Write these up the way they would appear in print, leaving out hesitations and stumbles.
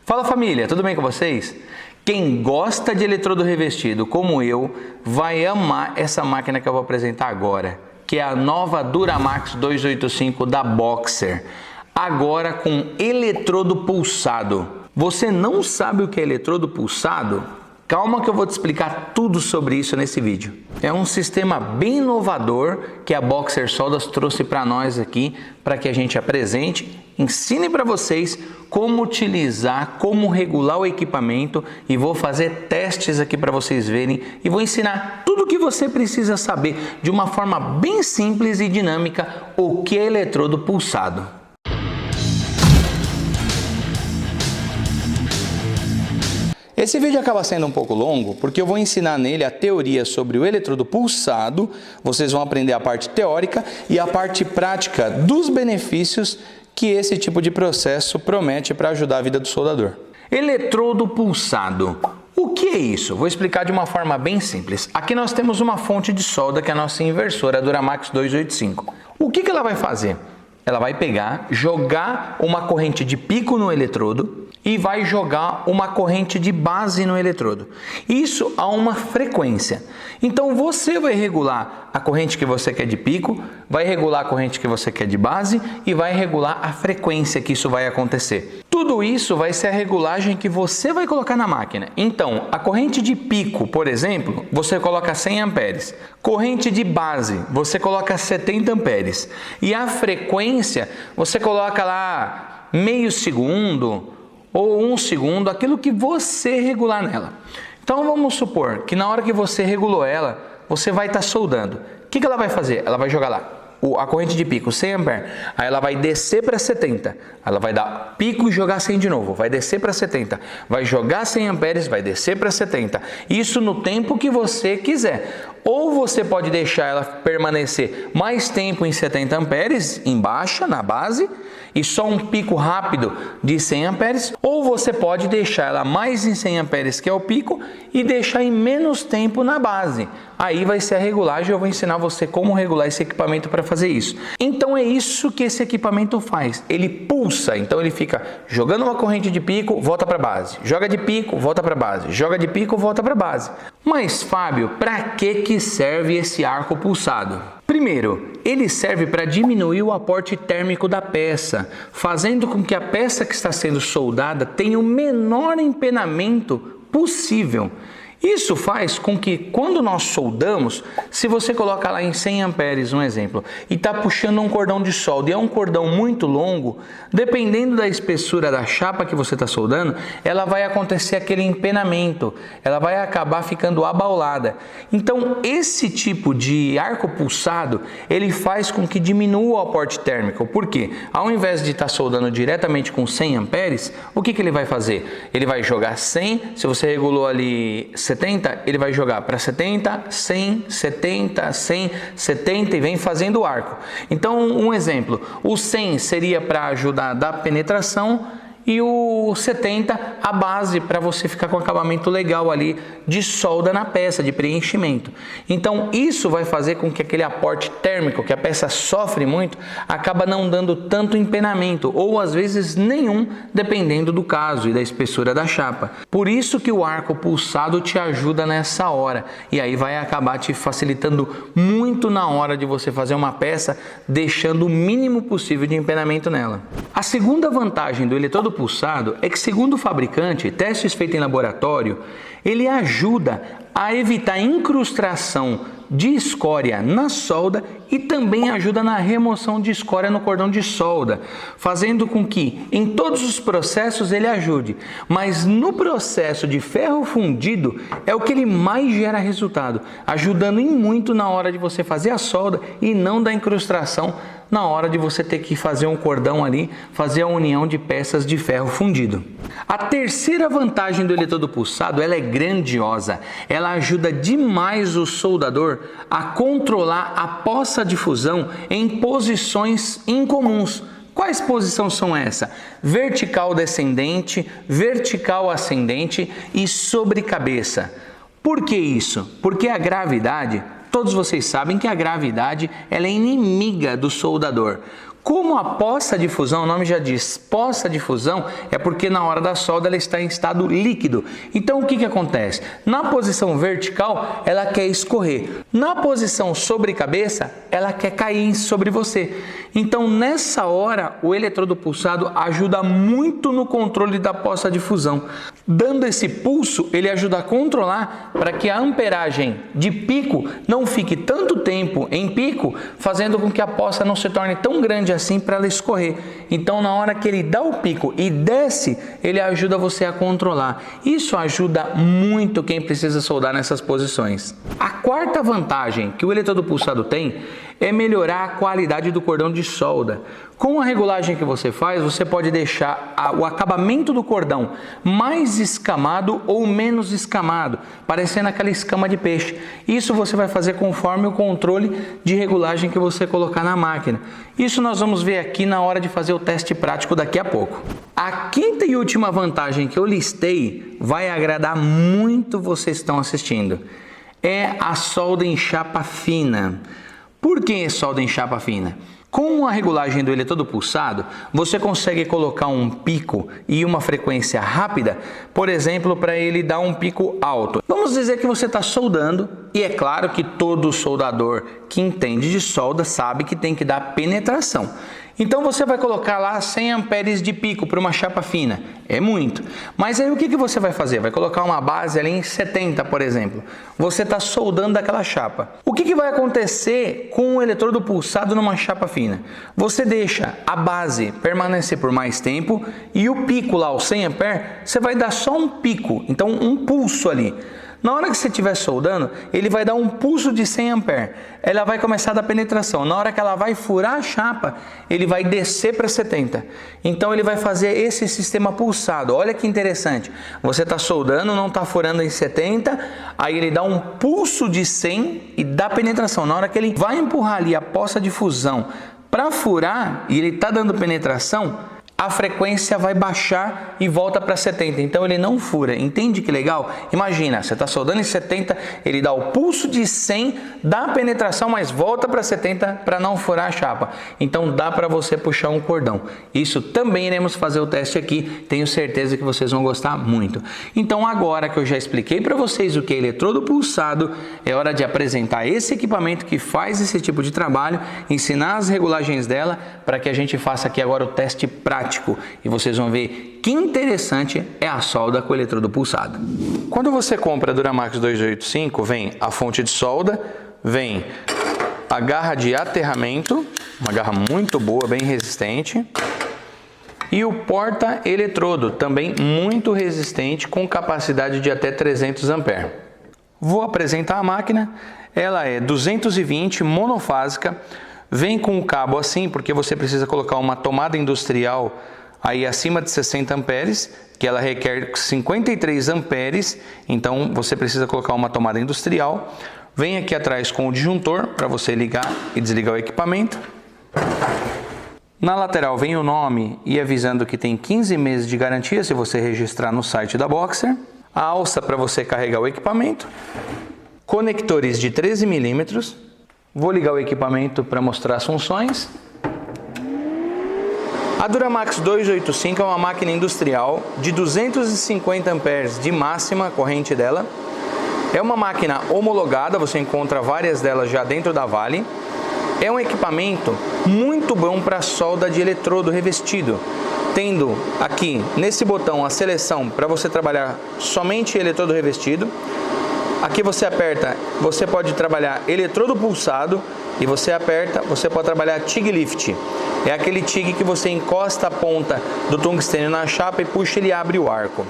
Fala família, tudo bem com vocês? Quem gosta de eletrodo revestido, como eu, vai amar essa máquina que eu vou apresentar agora, que é a nova Duramax 285 da Boxer, agora com eletrodo pulsado. Você não sabe o que é eletrodo pulsado? Calma que eu vou te explicar tudo sobre isso nesse vídeo. É um sistema bem inovador que a Boxer Soldas trouxe para nós aqui, para que a gente apresente, ensine para vocês como utilizar, como regular o equipamento e vou fazer testes aqui para vocês verem e vou ensinar tudo o que você precisa saber de uma forma bem simples e dinâmica o que é eletrodo pulsado. Esse vídeo acaba sendo um pouco longo porque eu vou ensinar nele a teoria sobre o eletrodo pulsado, vocês vão aprender a parte teórica e a parte prática dos benefícios que esse tipo de processo promete para ajudar a vida do soldador. Eletrodo pulsado. O que é isso? Vou explicar de uma forma bem simples. Aqui nós temos uma fonte de solda que é a nossa inversora, a Duramax 285. O que ela vai fazer? Ela vai pegar, jogar uma corrente de pico no eletrodo e vai jogar uma corrente de base no eletrodo. Isso a uma frequência. Então você vai regular a corrente que você quer de pico, vai regular a corrente que você quer de base e vai regular a frequência que isso vai acontecer. Tudo isso vai ser a regulagem que você vai colocar na máquina. Então, a corrente de pico, por exemplo, você coloca 100 amperes. Corrente de base, você coloca 70 amperes. E a frequência, você coloca lá meio segundo ou 1 segundo, aquilo que você regular nela. Então vamos supor que na hora que você regulou ela, você vai estar soldando. O que ela vai fazer? Ela vai jogar lá a corrente de pico 100 amperes, aí ela vai descer para 70, ela vai dar pico e jogar 100 de novo, vai descer para 70, vai jogar 100 amperes, vai descer para 70, isso no tempo que você quiser. Ou você pode deixar ela permanecer mais tempo em 70 amperes, em baixa, na base, e só um pico rápido de 100 amperes, ou você pode deixar ela mais em 100 amperes, que é o pico, e deixar em menos tempo na base. Aí vai ser a regulagem, eu vou ensinar você como regular esse equipamento para fazer isso. Então é isso que esse equipamento faz, ele pulsa, então ele fica jogando uma corrente de pico, volta para base, joga de pico, volta para base, joga de pico, volta para base. Mas Fábio, para que serve esse arco pulsado? Primeiro, ele serve para diminuir o aporte térmico da peça, fazendo com que a peça que está sendo soldada tenha o menor empenamento possível. Isso faz com que quando nós soldamos, se você coloca lá em 100 amperes, um exemplo, e está puxando um cordão de solda e é um cordão muito longo, dependendo da espessura da chapa que você está soldando, ela vai acontecer aquele empenamento, ela vai acabar ficando abaulada. Então esse tipo de arco pulsado, ele faz com que diminua o aporte térmico. Por quê? Ao invés de estar soldando diretamente com 100 amperes, o que ele vai fazer? Ele vai jogar 100, se você regulou ali 70, ele vai jogar para 70, 100, 70, 100, 70 e vem fazendo o arco. Então, um exemplo, o 100 seria para ajudar a dar penetração e o 70 a base para você ficar com acabamento legal ali de solda na peça, de preenchimento. Então isso vai fazer com que aquele aporte térmico que a peça sofre muito acaba não dando tanto empenamento ou às vezes nenhum, dependendo do caso e da espessura da chapa. Por isso que o arco pulsado te ajuda nessa hora e aí vai acabar te facilitando muito na hora de você fazer uma peça, deixando o mínimo possível de empenamento nela. A segunda vantagem do eletrodo pulsado é que, segundo o fabricante, testes feitos em laboratório, ele ajuda a evitar incrustação de escória na solda e também ajuda na remoção de escória no cordão de solda, fazendo com que em todos os processos ele ajude, mas no processo de ferro fundido é o que ele mais gera resultado, ajudando em muito na hora de você fazer a solda e não da incrustação na hora de você ter que fazer um cordão ali, fazer a união de peças de ferro fundido. A terceira vantagem do eletrodo pulsado, ela é grandiosa. Ela ajuda demais o soldador a controlar a poça de fusão em posições incomuns. Quais posições são essas? Vertical descendente, vertical ascendente e sobre cabeça. Por que isso? Porque a gravidade, todos vocês sabem que a gravidade ela é inimiga do soldador. Como a poça de fusão, o nome já diz, poça de fusão, é porque na hora da solda ela está em estado líquido. Então o que acontece? Na posição vertical, ela quer escorrer. Na posição sobre cabeça, ela quer cair sobre você. Então nessa hora, o eletrodo pulsado ajuda muito no controle da poça de fusão. Dando esse pulso, ele ajuda a controlar para que a amperagem de pico não fique tanto tempo em pico, fazendo com que a poça não se torne tão grande assim para ela escorrer. Então na hora que ele dá o pico e desce, ele ajuda você a controlar. Isso ajuda muito quem precisa soldar nessas posições. A quarta vantagem que o eletrodo pulsado tem é melhorar a qualidade do cordão de solda. Com a regulagem que você faz, você pode deixar o acabamento do cordão mais escamado ou menos escamado, parecendo aquela escama de peixe. Isso você vai fazer conforme o controle de regulagem que você colocar na máquina. Isso nós vamos ver aqui na hora de fazer o teste prático daqui a pouco. A quinta e última vantagem que eu listei vai agradar muito vocês que estão assistindo. É a solda em chapa fina. Por que solda em chapa fina? Com a regulagem do eletrodo pulsado, você consegue colocar um pico e uma frequência rápida, por exemplo, para ele dar um pico alto. Vamos dizer que você está soldando, e é claro que todo soldador que entende de solda sabe que tem que dar penetração. Então você vai colocar lá 100 amperes de pico para uma chapa fina, é muito. Mas aí o que você vai fazer? Vai colocar uma base ali em 70, por exemplo. Você está soldando aquela chapa. O que vai acontecer com o eletrodo pulsado numa chapa fina? Você deixa a base permanecer por mais tempo e o pico lá, o 100 amperes, você vai dar só um pico, então um pulso ali. Na hora que você estiver soldando, ele vai dar um pulso de 100 amperes. Ela vai começar a dar penetração. Na hora que ela vai furar a chapa, ele vai descer para 70. Então ele vai fazer esse sistema pulsado. Olha que interessante. Você está soldando, não está furando em 70, aí ele dá um pulso de 100 e dá penetração. Na hora que ele vai empurrar ali a poça de fusão para furar, e ele está dando penetração, a frequência vai baixar e volta para 70, então ele não fura. Entende que legal? Imagina, você está soldando em 70, ele dá o pulso de 100, dá a penetração, mas volta para 70 para não furar a chapa. Então dá para você puxar um cordão. Isso também iremos fazer o teste aqui, tenho certeza que vocês vão gostar muito. Então agora que eu já expliquei para vocês o que é eletrodo pulsado, é hora de apresentar esse equipamento que faz esse tipo de trabalho, ensinar as regulagens dela, para que a gente faça aqui agora o teste prático. E vocês vão ver que interessante é a solda com eletrodo pulsado. Quando você compra a Duramax 285, vem a fonte de solda, vem a garra de aterramento, uma garra muito boa, bem resistente, e o porta-eletrodo, também muito resistente, com capacidade de até 300 amperes. Vou apresentar a máquina, ela é 220 monofásica, vem com o cabo assim, porque você precisa colocar uma tomada industrial aí acima de 60 amperes, que ela requer 53 amperes, então você precisa colocar uma tomada industrial. Vem aqui atrás com o disjuntor para você ligar e desligar o equipamento. Na lateral vem o nome e avisando que tem 15 meses de garantia se você registrar no site da Boxer. A alça para você carregar o equipamento. Conectores de 13 milímetros. Vou ligar o equipamento para mostrar as funções. A Duramax 285 é uma máquina industrial de 250 amperes de máxima corrente dela. É uma máquina homologada, você encontra várias delas já dentro da Vale. É um equipamento muito bom para solda de eletrodo revestido, tendo aqui nesse botão a seleção para você trabalhar somente eletrodo revestido. Aqui você aperta, você pode trabalhar eletrodo pulsado e você aperta, você pode trabalhar TIG Lift. É aquele TIG que você encosta a ponta do tungstênio na chapa e puxa, ele abre o arco.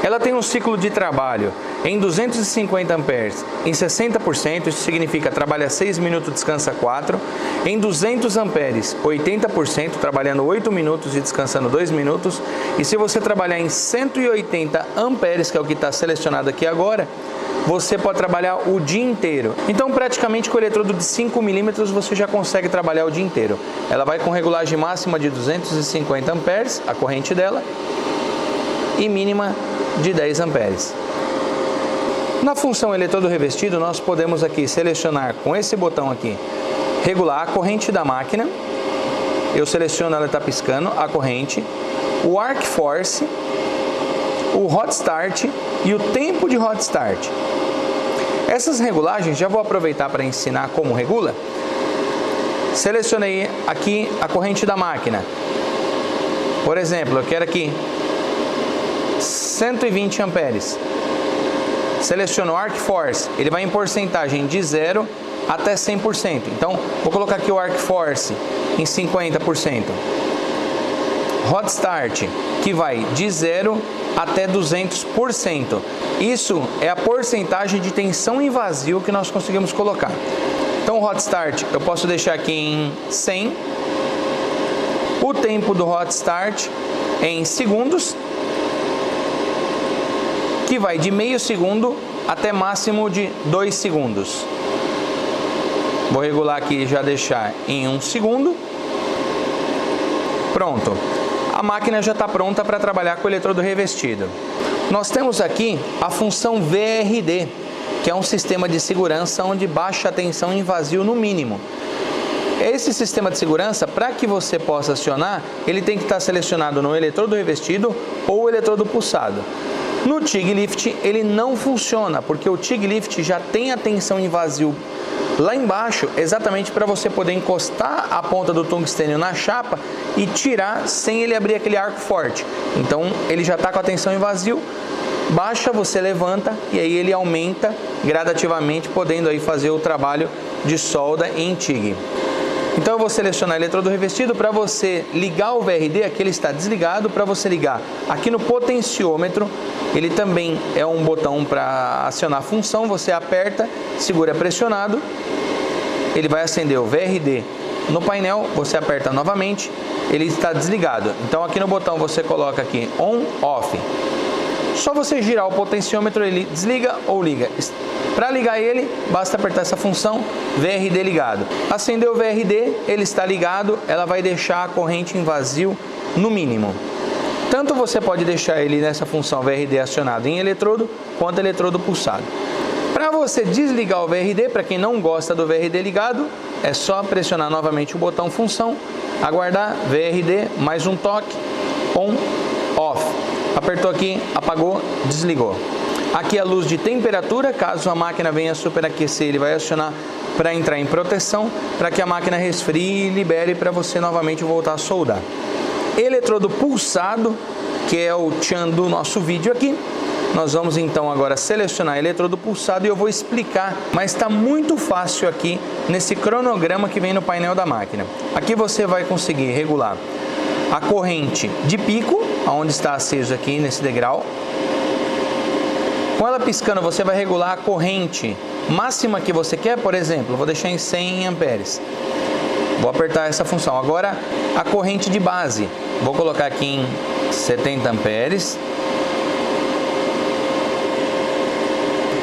Ela tem um ciclo de trabalho em 250 amperes em 60%, isso significa trabalha 6 minutos, descansa 4. Em 200 amperes, 80%, trabalhando 8 minutos e descansando 2 minutos. E se você trabalhar em 180 amperes, que é o que está selecionado aqui agora, você pode trabalhar o dia inteiro. Então praticamente com o eletrodo de 5 milímetros você já consegue trabalhar o dia inteiro. Ela vai com regulagem máxima de 250 amperes, a corrente dela, e mínima de 10 amperes. Na função eletrodo revestido, nós podemos aqui selecionar com esse botão aqui, regular a corrente da máquina. eu seleciono, ela está piscando, a corrente, o Arc Force, o Hot Start e o tempo de Hot Start. Essas regulagens, já vou aproveitar para ensinar como regula. Selecionei aqui a corrente da máquina. Por exemplo, eu quero aqui 120 amperes. Seleciono o Arc Force, ele vai em porcentagem de 0 até 100%. Então, vou colocar aqui o Arc Force em 50%. Hot Start, que vai de 0 até 200%. Isso é a porcentagem de tensão em vazio que nós conseguimos colocar. Então, o Hot Start eu posso deixar aqui em 100. O tempo do Hot Start é em segundos, que vai de meio segundo até máximo de 2 segundos. Vou regular aqui e já deixar em 1 segundo. Pronto. A máquina já está pronta para trabalhar com o eletrodo revestido. Nós temos aqui a função VRD, que é um sistema de segurança onde baixa a tensão em vazio no mínimo. Esse sistema de segurança, para que você possa acionar, ele tem que estar selecionado no eletrodo revestido ou eletrodo pulsado. No TIG Lift ele não funciona, porque o TIG Lift já tem a tensão em vazio lá embaixo, exatamente para você poder encostar a ponta do tungstênio na chapa e tirar sem ele abrir aquele arco forte. Então ele já está com a tensão em vazio, baixa, você levanta e aí ele aumenta gradativamente, podendo aí fazer o trabalho de solda em TIG. Então eu vou selecionar eletrodo revestido. Para você ligar o VRD, aqui ele está desligado. Para você ligar aqui no potenciômetro, ele também é um botão para acionar a função. Você aperta, segura pressionado, ele vai acender o VRD no painel, você aperta novamente, ele está desligado. Então aqui no botão você coloca aqui on, off. Só você girar o potenciômetro, ele desliga ou liga. Para ligar ele, basta apertar essa função VRD ligado. Acendeu o VRD, ele está ligado, ela vai deixar a corrente em vazio no mínimo. Tanto você pode deixar ele nessa função VRD acionado em eletrodo, quanto eletrodo pulsado. Para você desligar o VRD, para quem não gosta do VRD ligado, é só pressionar novamente o botão função, aguardar VRD, mais um toque, on, off. Apertou aqui, apagou, desligou. Aqui a luz de temperatura, caso a máquina venha superaquecer, ele vai acionar para entrar em proteção, para que a máquina resfrie e libere para você novamente voltar a soldar. Eletrodo pulsado, que é o tchan do nosso vídeo aqui. Nós vamos então agora selecionar eletrodo pulsado e eu vou explicar, mas está muito fácil aqui nesse cronograma que vem no painel da máquina. Aqui você vai conseguir regular a corrente de pico, onde está aceso aqui nesse degrau. Com ela piscando, você vai regular a corrente máxima que você quer. Por exemplo, eu vou deixar em 100 amperes. Vou apertar essa função. Agora, a corrente de base. Vou colocar aqui em 70 amperes.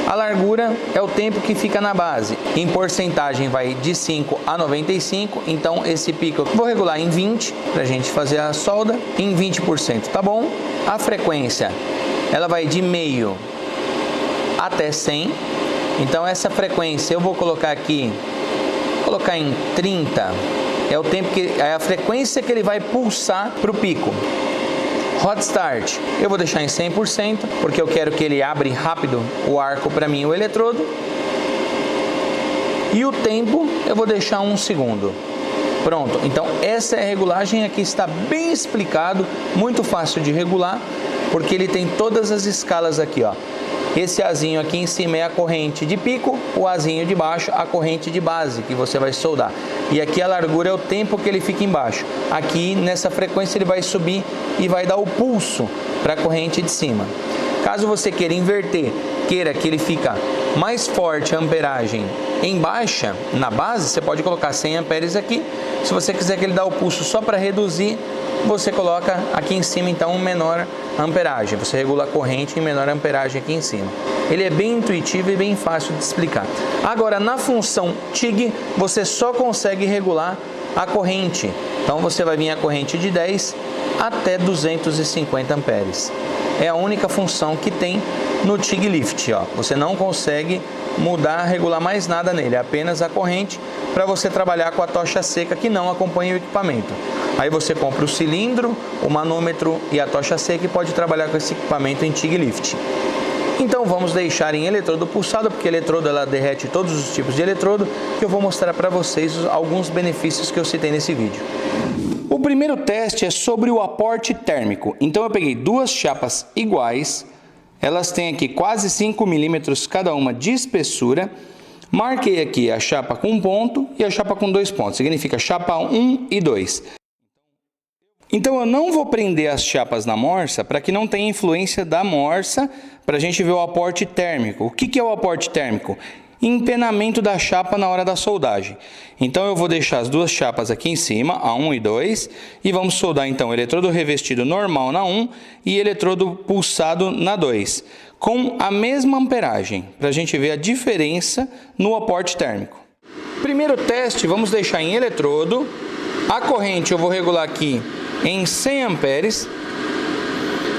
A largura é o tempo que fica na base. Em porcentagem vai de 5 a 95. Então, esse pico eu vou regular em 20 para a gente fazer a solda. Em 20%, tá bom? A frequência, ela vai de meio até 100. Então essa frequência eu vou colocar aqui, colocar em 30, é o tempo que é a frequência que ele vai pulsar para o pico. Hot Start eu vou deixar em 100%, porque eu quero que ele abra rápido o arco para mim, o eletrodo. E o tempo eu vou deixar 1 segundo. Pronto, então essa é a regulagem, aqui está bem explicado, muito fácil de regular, porque ele tem todas as escalas aqui, ó. Esse azinho aqui em cima é a corrente de pico, o azinho de baixo a corrente de base que você vai soldar. E aqui a largura é o tempo que ele fica embaixo. Aqui nessa frequência ele vai subir e vai dar o pulso para a corrente de cima. Caso você queira inverter, queira que ele fica mais forte a amperagem em baixa, na base, você pode colocar 100 amperes aqui. Se você quiser que ele dê o pulso só para reduzir, você coloca aqui em cima então menor amperagem. Você regula a corrente em menor amperagem aqui em cima. Ele é bem intuitivo e bem fácil de explicar. Agora, na função TIG, você só consegue regular a corrente. Então você vai vir a corrente de 10 até 250 amperes. É a única função que tem no TIG Lift, ó. Você não consegue mudar, regular mais nada nele, é apenas a corrente. para você trabalhar com a tocha seca que não acompanha o equipamento. Aí você compra o cilindro, o manômetro e a tocha seca e pode trabalhar com esse equipamento em TIG Lift. Então vamos deixar em eletrodo pulsado, porque eletrodo ela derrete todos os tipos de eletrodo, que eu vou mostrar para vocês alguns benefícios que eu citei nesse vídeo. O primeiro teste é sobre o aporte térmico. Então eu peguei duas chapas iguais, elas têm aqui quase 5 milímetros cada uma de espessura. Marquei aqui a chapa com 1 ponto e a chapa com 2 pontos, significa chapa 1 e 2. Então eu não vou prender as chapas na morsa para que não tenha influência da morsa, para a gente ver o aporte térmico. O que é o aporte térmico? Empenamento da chapa na hora da soldagem. Então eu vou deixar as duas chapas aqui em cima, a 1 e 2, e vamos soldar então eletrodo revestido normal na 1 e eletrodo pulsado na 2, com a mesma amperagem, para a gente ver a diferença no aporte térmico. Primeiro teste, vamos deixar em eletrodo. A corrente eu vou regular aqui em 100 amperes,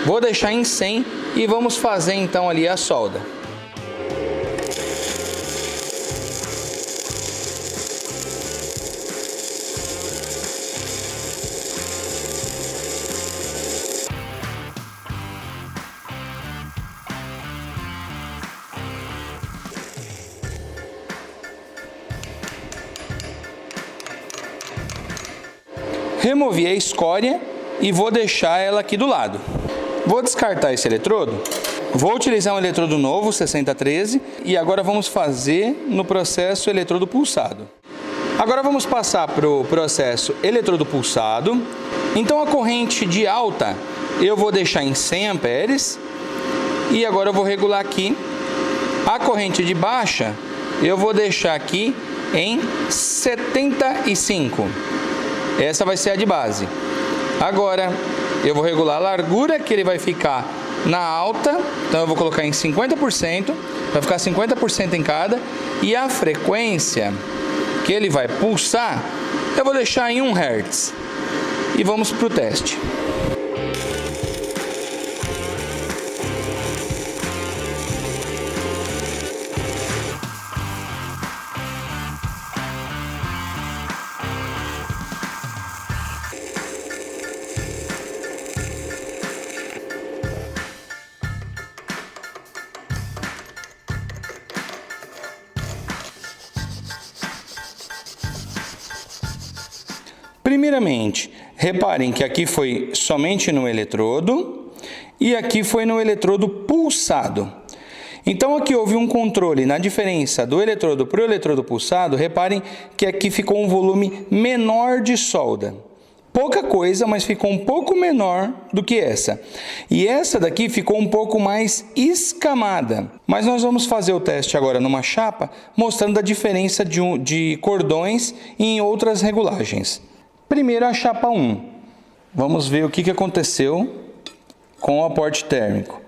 vou deixar em 100 e vamos fazer então ali a solda. Removi a escória e vou deixar ela aqui do lado. Vou descartar esse eletrodo. Vou utilizar um eletrodo novo, 6013, e agora vamos fazer no processo eletrodo pulsado. Agora vamos passar para o processo eletrodo pulsado. Então a corrente de alta eu vou deixar em 100 amperes e agora eu vou regular aqui. A corrente de baixa eu vou deixar aqui em 75. Essa vai ser a de base. Agora eu vou regular a largura que ele vai ficar na alta, então eu vou colocar em 50%, vai ficar 50% em cada, e a frequência que ele vai pulsar eu vou deixar em 1 Hz. E vamos para o teste. Primeiramente, reparem que aqui foi somente no eletrodo e aqui foi no eletrodo pulsado. Então aqui houve um controle na diferença do eletrodo para o eletrodo pulsado. Reparem que aqui ficou um volume menor de solda. Pouca coisa, mas ficou um pouco menor do que essa. E essa daqui ficou um pouco mais escamada. Mas nós vamos fazer o teste agora numa chapa, mostrando a diferença de cordões em outras regulagens. Primeiro a chapa 1. Vamos ver o que aconteceu com o aporte térmico.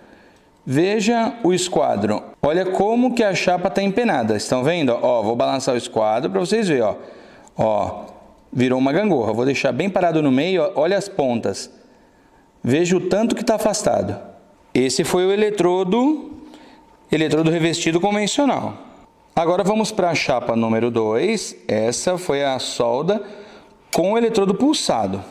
Veja o esquadro. Olha como que a chapa está empenada. Estão vendo? Ó, vou balançar o esquadro para vocês verem. Ó, virou uma gangorra. Vou deixar bem parado no meio. Ó, olha as pontas. Veja o tanto que está afastado. Esse foi o eletrodo revestido convencional. Agora vamos para a chapa número 2. Essa foi a solda com o eletrodo pulsado.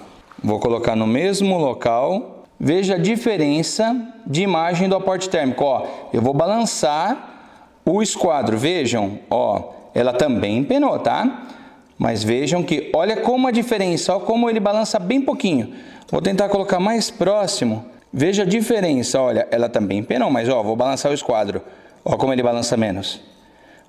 Vou colocar no mesmo local. Veja a diferença de imagem do aporte térmico. Ó, eu vou balançar o esquadro. Vejam, ó, ela também empenou, tá? Mas vejam que, olha como a diferença, ó, como ele balança bem pouquinho. Vou tentar colocar mais próximo. Veja a diferença, olha, ela também empenou, mas ó, vou balançar o esquadro. Ó como ele balança menos.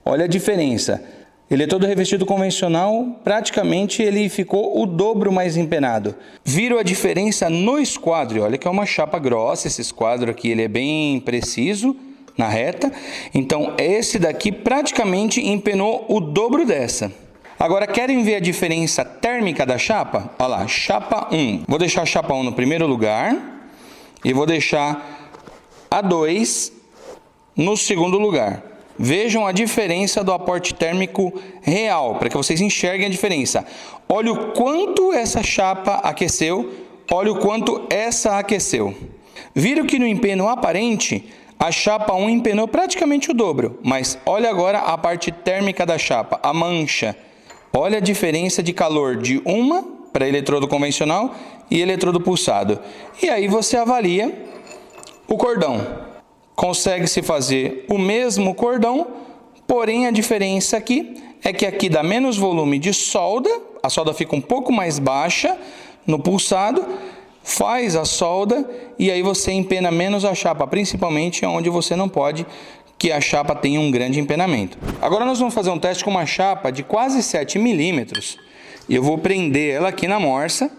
Olha a diferença. Eletrodo revestido convencional, praticamente ele ficou o dobro mais empenado. Viram a diferença no esquadro? Olha que é uma chapa grossa, esse esquadro aqui ele é bem preciso na reta. Então esse daqui praticamente empenou o dobro dessa. Agora querem ver a diferença térmica da chapa? Olha lá, chapa 1. Vou deixar a chapa 1 no primeiro lugar e vou deixar a 2 no segundo lugar. Vejam a diferença do aporte térmico real, para que vocês enxerguem a diferença. Olha o quanto essa chapa aqueceu, olha o quanto essa aqueceu. Viram que no empeno aparente, a chapa 1 empenou praticamente o dobro, mas olha agora a parte térmica da chapa, a mancha. Olha a diferença de calor de uma para eletrodo convencional e eletrodo pulsado. E aí você avalia o cordão. Consegue-se fazer o mesmo cordão, porém a diferença aqui é que aqui dá menos volume de solda, a solda fica um pouco mais baixa no pulsado, faz a solda e aí você empena menos a chapa, principalmente onde você não pode que a chapa tenha um grande empenamento. Agora nós vamos fazer um teste com uma chapa de quase 7 milímetros. E eu vou prender ela aqui na morsa.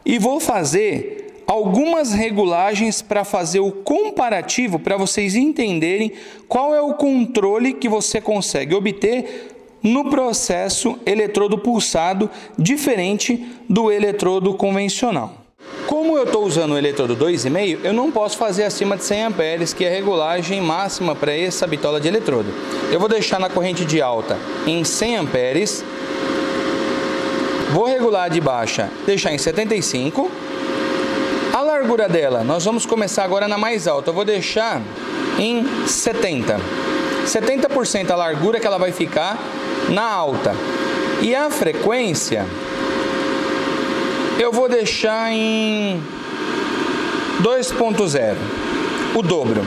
E vou fazer algumas regulagens para fazer o comparativo, para vocês entenderem qual é o controle que você consegue obter no processo eletrodo pulsado, diferente do eletrodo convencional. Como eu estou usando o eletrodo 2,5, eu não posso fazer acima de 100 amperes, que é a regulagem máxima para essa bitola de eletrodo. Eu vou deixar na corrente de alta em 100 amperes, vou regular de baixa, deixar em 75. A largura dela, nós vamos começar agora na mais alta, eu vou deixar em 70. 70% a largura que ela vai ficar na alta. E a frequência eu vou deixar em 2.0, o dobro.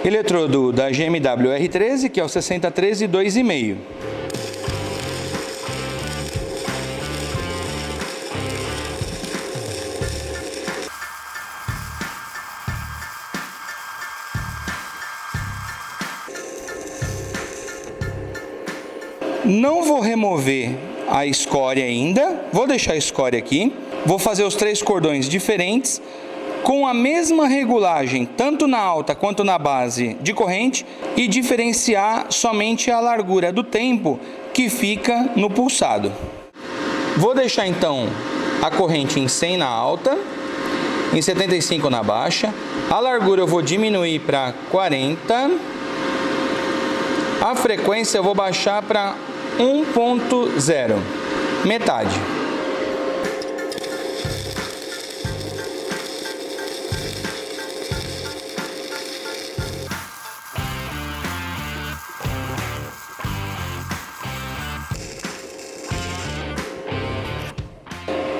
Eletrodo da GMW R13, que é o 6013 2,5. Não vou remover a escória ainda, vou deixar a escória aqui, vou fazer os 3 cordões diferentes, com a mesma regulagem, tanto na alta quanto na base de corrente, e diferenciar somente a largura do tempo que fica no pulsado. Vou deixar então a corrente em 100 na alta, em 75 na baixa, a largura eu vou diminuir para 40, a frequência eu vou baixar para 1.0, metade.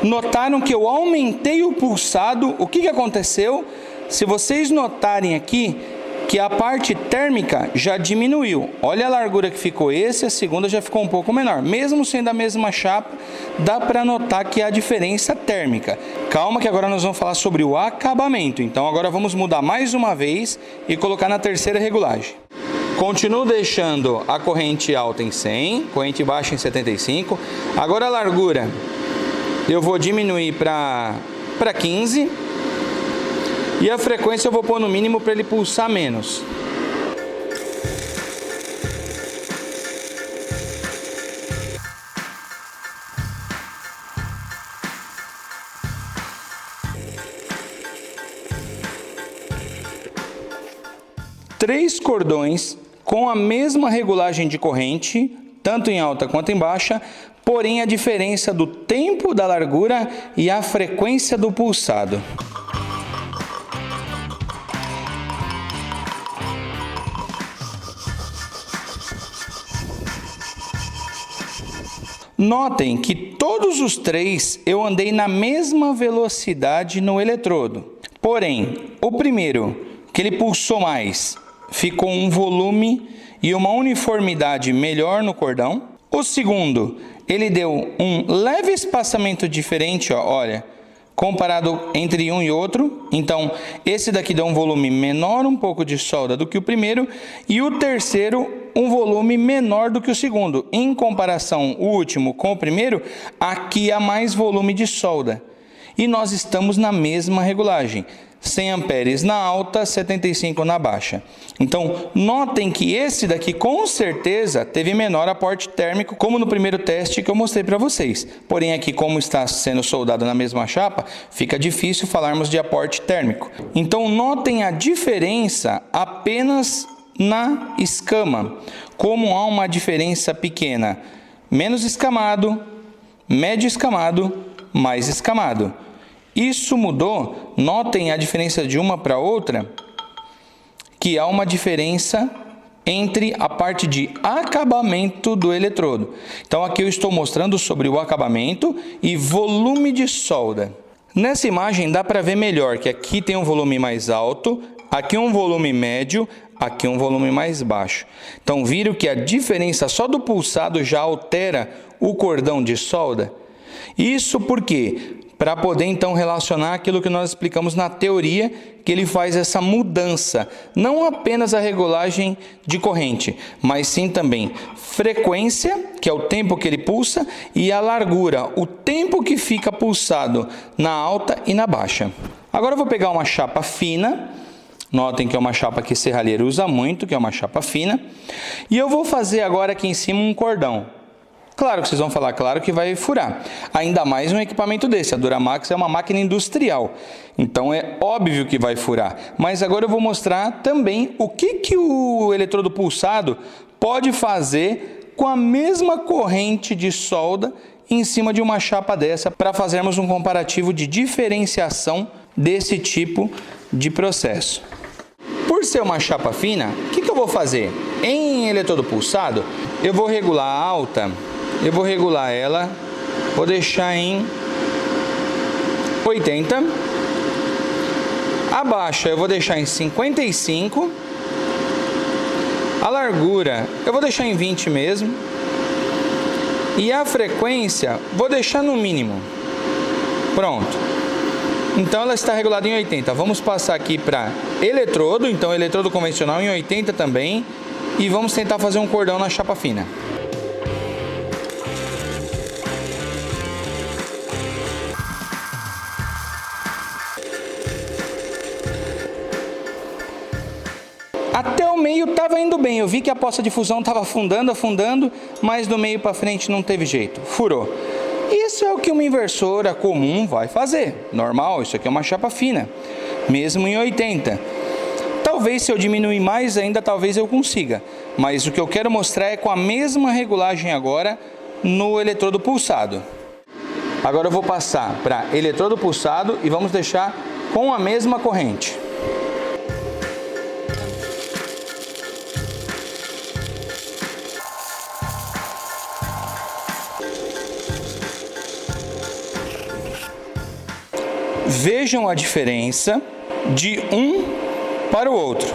Notaram que eu aumentei o pulsado? O que aconteceu? Se vocês notarem aqui, que a parte térmica já diminuiu. Olha a largura que ficou esse, a segunda já ficou um pouco menor. Mesmo sendo a mesma chapa, dá para notar que há diferença térmica. Calma que agora nós vamos falar sobre o acabamento. Então agora vamos mudar mais uma vez e colocar na terceira regulagem. Continuo deixando a corrente alta em 100, corrente baixa em 75. Agora a largura eu vou diminuir para 15. E a frequência eu vou pôr no mínimo para ele pulsar menos. Três cordões com a mesma regulagem de corrente, tanto em alta quanto em baixa, porém a diferença do tempo da largura e a frequência do pulsado. Notem que todos os três eu andei na mesma velocidade no eletrodo. Porém, o primeiro, que ele pulsou mais, ficou um volume e uma uniformidade melhor no cordão. O segundo, ele deu um leve espaçamento diferente, ó, olha, comparado entre um e outro. Então, esse daqui deu um volume menor um pouco de solda do que o primeiro. E o terceiro, um volume menor do que o segundo. Em comparação, o último com o primeiro, aqui há mais volume de solda. E nós estamos na mesma regulagem. 100 amperes na alta, 75 na baixa. Então, notem que esse daqui com certeza teve menor aporte térmico, como no primeiro teste que eu mostrei para vocês. Porém, aqui como está sendo soldado na mesma chapa, fica difícil falarmos de aporte térmico. Então, notem a diferença apenas na escama. Como há uma diferença pequena. Menos escamado, médio escamado, mais escamado. Isso mudou, notem a diferença de uma para outra, que há uma diferença entre a parte de acabamento do eletrodo. Então aqui eu estou mostrando sobre o acabamento e volume de solda. Nessa imagem dá para ver melhor que aqui tem um volume mais alto, aqui um volume médio, aqui um volume mais baixo. Então viram que a diferença só do pulsado já altera o cordão de solda? Isso porque para poder então relacionar aquilo que nós explicamos na teoria, que ele faz essa mudança, não apenas a regulagem de corrente, mas sim também frequência, que é o tempo que ele pulsa, e a largura, o tempo que fica pulsado na alta e na baixa. Agora eu vou pegar uma chapa fina, notem que é uma chapa que serralheiro usa muito, que é uma chapa fina, e eu vou fazer agora aqui em cima um cordão. Claro que vocês vão falar, claro que vai furar. Ainda mais um equipamento desse. A Duramax é uma máquina industrial. Então é óbvio que vai furar. Mas agora eu vou mostrar também o que o eletrodo pulsado pode fazer com a mesma corrente de solda em cima de uma chapa dessa, para fazermos um comparativo de diferenciação desse tipo de processo. Por ser uma chapa fina, o que eu vou fazer? Em eletrodo pulsado, eu vou regular a alta. Eu vou regular ela, vou deixar em 80. A baixa eu vou deixar em 55. A largura eu vou deixar em 20 mesmo. E a frequência vou deixar no mínimo. Pronto. Então ela está regulada em 80. Vamos passar aqui para eletrodo, então eletrodo convencional em 80 também. E vamos tentar fazer um cordão na chapa fina. Até o meio estava indo bem, eu vi que a poça de fusão estava afundando, mas do meio para frente não teve jeito, furou. Isso é o que uma inversora comum vai fazer, normal, isso aqui é uma chapa fina, mesmo em 80. Talvez se eu diminuir mais ainda, talvez eu consiga, mas o que eu quero mostrar é com a mesma regulagem agora no eletrodo pulsado. Agora eu vou passar para eletrodo pulsado e vamos deixar com a mesma corrente. Vejam a diferença de um para o outro.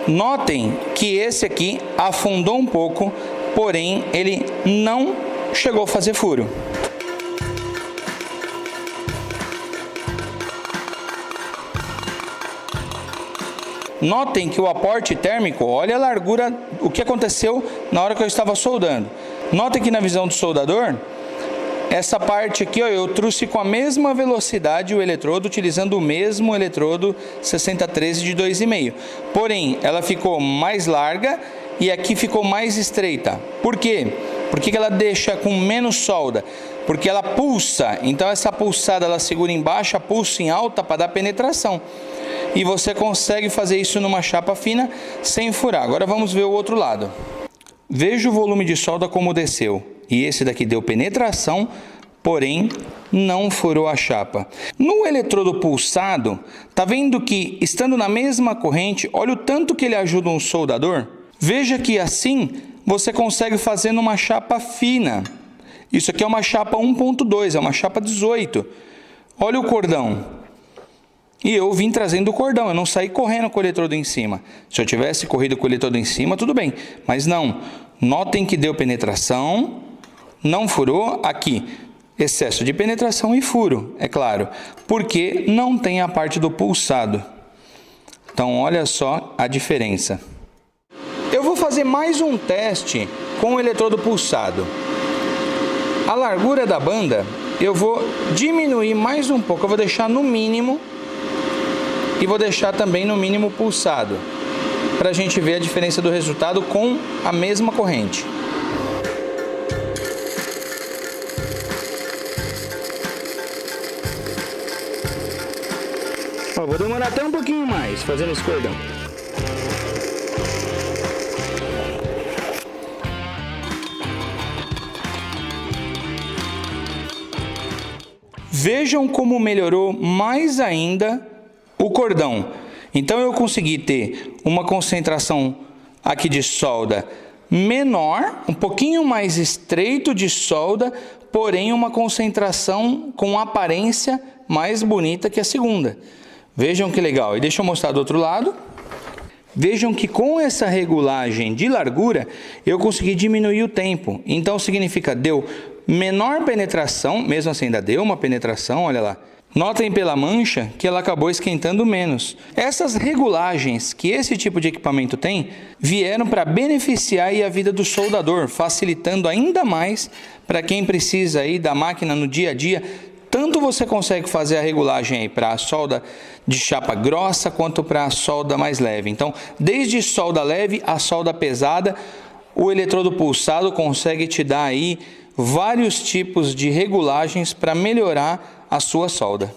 Notem que esse aqui afundou um pouco, porém ele não chegou a fazer furo. Notem que o aporte térmico, olha a largura, o que aconteceu na hora que eu estava soldando. Notem que na visão do soldador, essa parte aqui, ó, eu trouxe com a mesma velocidade o eletrodo, utilizando o mesmo eletrodo 6013 de 2,5. Porém, ela ficou mais larga e aqui ficou mais estreita. Por quê? Por que ela deixa com menos solda? Porque ela pulsa, então essa pulsada ela segura em baixa, pulsa em alta para dar penetração. E você consegue fazer isso numa chapa fina sem furar. Agora vamos ver o outro lado. Veja o volume de solda como desceu. E esse daqui deu penetração, porém não furou a chapa. No eletrodo pulsado, tá vendo que estando na mesma corrente, olha o tanto que ele ajuda um soldador? Veja que assim você consegue fazer numa chapa fina. Isso aqui é uma chapa 1.2, é uma chapa 18. Olha o cordão. E eu vim trazendo o cordão, eu não saí correndo com o eletrodo em cima. Se eu tivesse corrido com o eletrodo em cima, tudo bem. Mas não. Notem que deu penetração. Não furou aqui, excesso de penetração e furo, é claro, porque não tem a parte do pulsado. Então, olha só a diferença. Eu vou fazer mais um teste com o eletrodo pulsado. A largura da banda, eu vou diminuir mais um pouco, eu vou deixar no mínimo e vou deixar também no mínimo pulsado, para a gente ver a diferença do resultado com a mesma corrente. Vou demorar até um pouquinho mais fazendo esse cordão. Vejam como melhorou mais ainda o cordão. Então eu consegui ter uma concentração aqui de solda menor, um pouquinho mais estreito de solda, porém uma concentração com aparência mais bonita que a segunda. Vejam que legal. E deixa eu mostrar do outro lado. Vejam que com essa regulagem de largura, eu consegui diminuir o tempo. Então significa, deu menor penetração, mesmo assim ainda deu uma penetração, olha lá. Notem pela mancha que ela acabou esquentando menos. Essas regulagens que esse tipo de equipamento tem, vieram para beneficiar aí a vida do soldador, facilitando ainda mais para quem precisa aí da máquina no dia a dia. Tanto você consegue fazer a regulagem aí para a solda de chapa grossa, quanto para a solda mais leve. Então, desde solda leve a solda pesada, o eletrodo pulsado consegue te dar aí vários tipos de regulagens para melhorar a sua solda.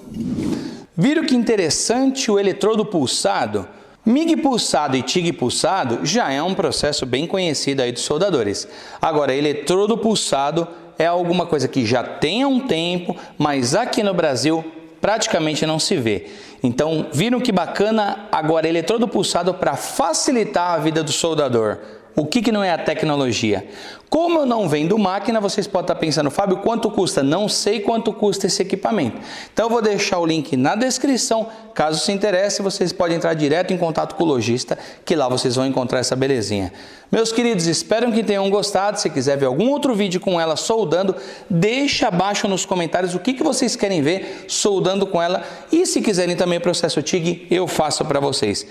Viram que interessante o eletrodo pulsado? MIG pulsado e TIG pulsado já é um processo bem conhecido aí dos soldadores. Agora, eletrodo pulsado é alguma coisa que já tem há um tempo, mas aqui no Brasil praticamente não se vê. Então, viram que bacana agora eletrodo pulsado para facilitar a vida do soldador. O que não é a tecnologia? Como eu não vendo máquina, vocês podem estar pensando, Fábio, quanto custa? Não sei quanto custa esse equipamento. Então eu vou deixar o link na descrição. Caso se interesse, vocês podem entrar direto em contato com o lojista, que lá vocês vão encontrar essa belezinha. Meus queridos, espero que tenham gostado. Se quiser ver algum outro vídeo com ela soldando, deixa abaixo nos comentários o que vocês querem ver soldando com ela. E se quiserem também o processo TIG, eu faço para vocês.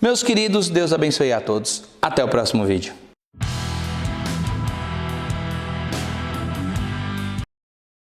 Meus queridos, Deus abençoe a todos. Até o próximo vídeo.